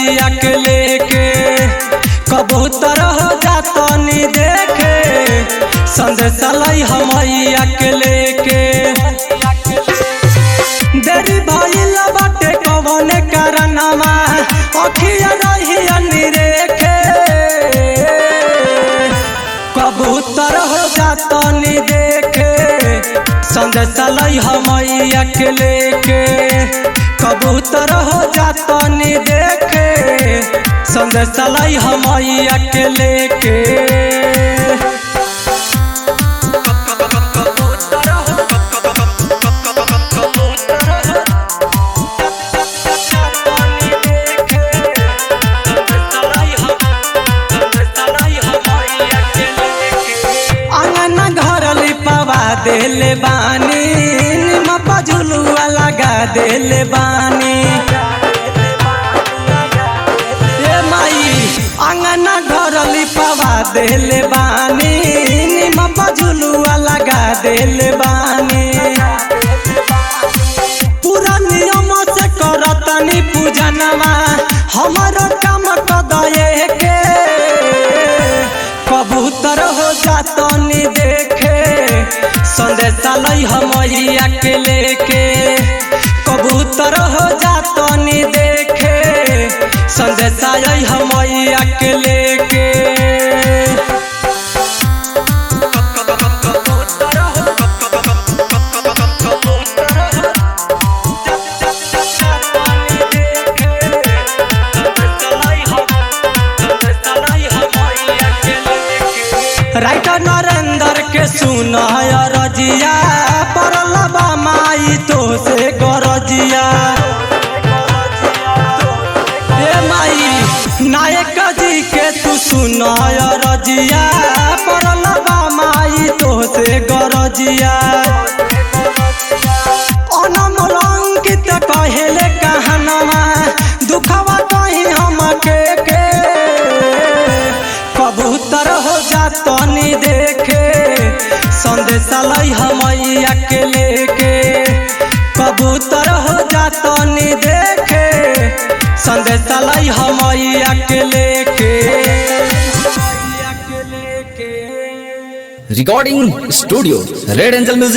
मैया के लेके कबूतर हो जातनी देखे संदेश लाई मैया के लेके देरी भइल बाटे कवन कारणवा अखिया रही निरेखे कबूतर हो जातनी देखे संदेश लाई मैया के लेके कबूतर हो जातनी देखे संदेश लाई मैया के लेके देले बानी निमप झुलुआ लगा देले बानी ए माई अंगना घर लिपवा देले बानी निमप झुलुआ लगा देले बानी पूरा नियम से करतनी पूजनवा हमारो काम कदये के कबूतर हो जातनी देखे संदेश लाई मैया के लेके कबूतर हो जातनी देखे संदेश लाई मैया के लेके राइटर नरेंद्र के सुना रजिया परलबा माई तो से गरजिया ए माई नायक जी के तू सुना रजिया परलबा माई तो से गरजिया अनमोल अंकित कहेले कहनवा दुखवा कहीं हमके के कबूतर हो जातनी देखे संदेश लाई मैया के लेके कबूतर हो जातनी देखे संदेश लाई मैया के लेके recording studio red angel music.